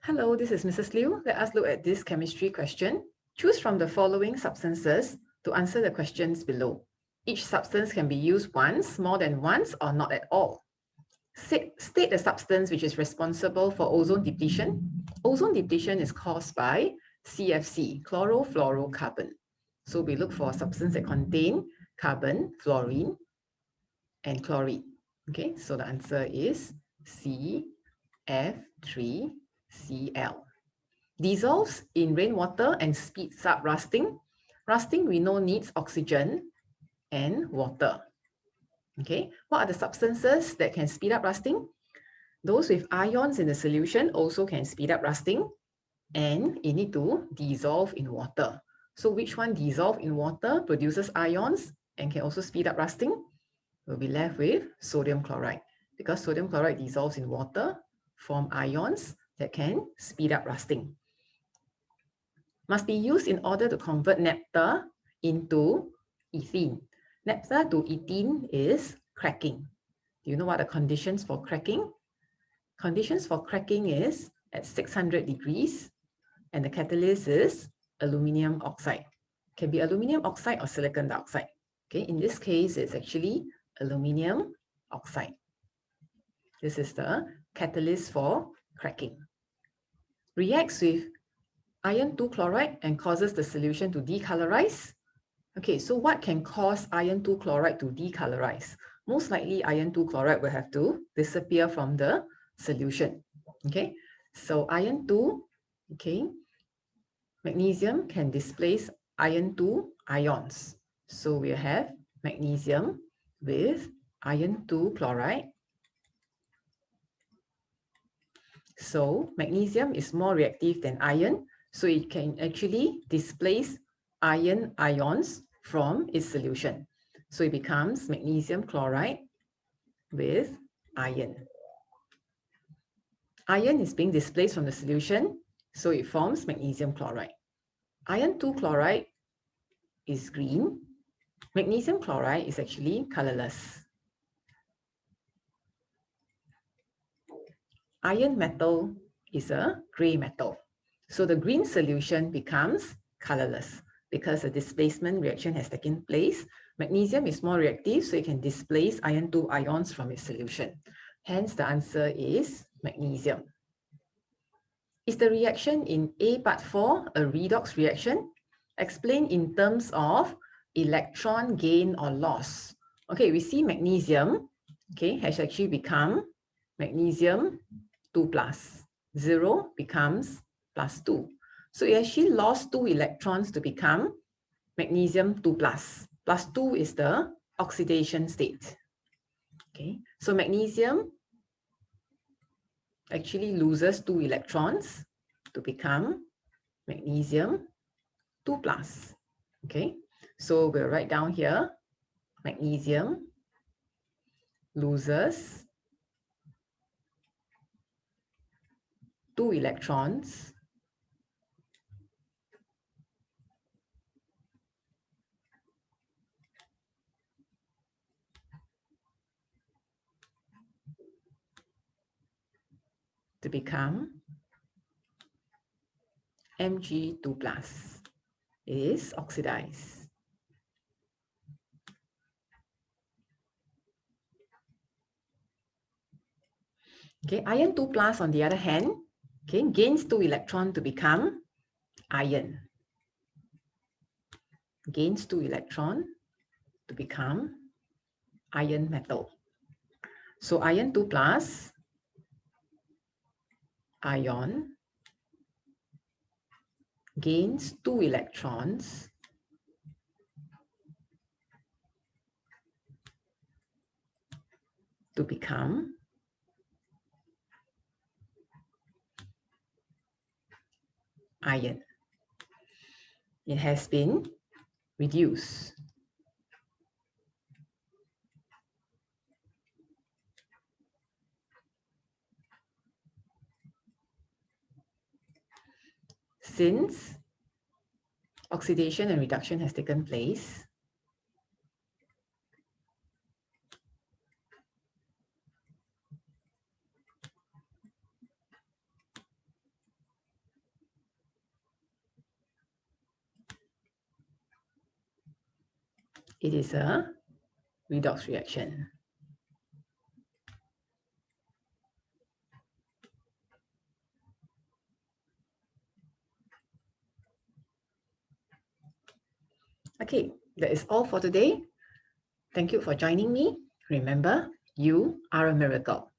Hello, this is Mrs. Liu. Let us look at this chemistry question. Choose from the following substances to answer the questions below. Each substance can be used once, more than once, or not at all. State the substance which is responsible for ozone depletion. Ozone depletion is caused by CFC, chlorofluorocarbon. So we look for a substance that contain carbon, fluorine, and chlorine. Okay, so the answer is CF3Cl. Dissolves in rainwater and speeds up rusting. Rusting we know needs oxygen and water. Okay, what are the substances that can speed up rusting? Those with ions in the solution also can speed up rusting, and it need to dissolve in water. So which one dissolve in water produces ions and can also speed up rusting? We'll be left with sodium chloride, because sodium chloride dissolves in water, form ions that can speed up rusting. Must be used in order to convert naphtha into ethene. Naphtha to ethene is cracking. Do you know what are the conditions for cracking? Conditions for cracking is at 600 degrees, and the catalyst is aluminium oxide. Can be aluminium oxide or silicon dioxide. Okay, in this case, it's actually aluminium oxide. This is the catalyst for cracking. Reacts with iron 2 chloride and causes the solution to decolorize. Okay, so what can cause iron 2 chloride to decolorize? Most likely iron 2 chloride will have to disappear from the solution. Okay, so iron 2, okay, magnesium can displace iron 2 ions. So we have magnesium with iron 2 chloride. So magnesium is more reactive than iron, so it can actually displace iron ions from its solution. So it becomes magnesium chloride with iron. Iron is being displaced from the solution, so it forms magnesium chloride. Iron 2 chloride is green. Magnesium chloride is actually colorless. Iron metal is a gray metal. So the green solution becomes colorless because a displacement reaction has taken place. Magnesium is more reactive, so it can displace iron 2 ions from its solution. Hence, the answer is magnesium. Is the reaction in A part 4 a redox reaction? Explain in terms of electron gain or loss. Okay, we see magnesium, okay, has actually become magnesium 2 plus. 0 becomes plus 2. So it actually lost 2 electrons to become magnesium 2 plus. Plus 2 is the oxidation state. Okay, so magnesium actually loses 2 electrons to become magnesium 2 plus. Okay, so we'll write down here, magnesium loses 2 electrons to become Mg2 plus. It is oxidized. Okay, iron 2 plus on the other hand, okay, gains 2 electrons to become iron. Gains 2 electrons to become iron metal. So iron 2 plus ion gains 2 electrons to become iron. It has been reduced. Since oxidation and reduction has taken place, It is a redox reaction. Okay, that is all for today. Thank you for joining me. Remember, you are a miracle.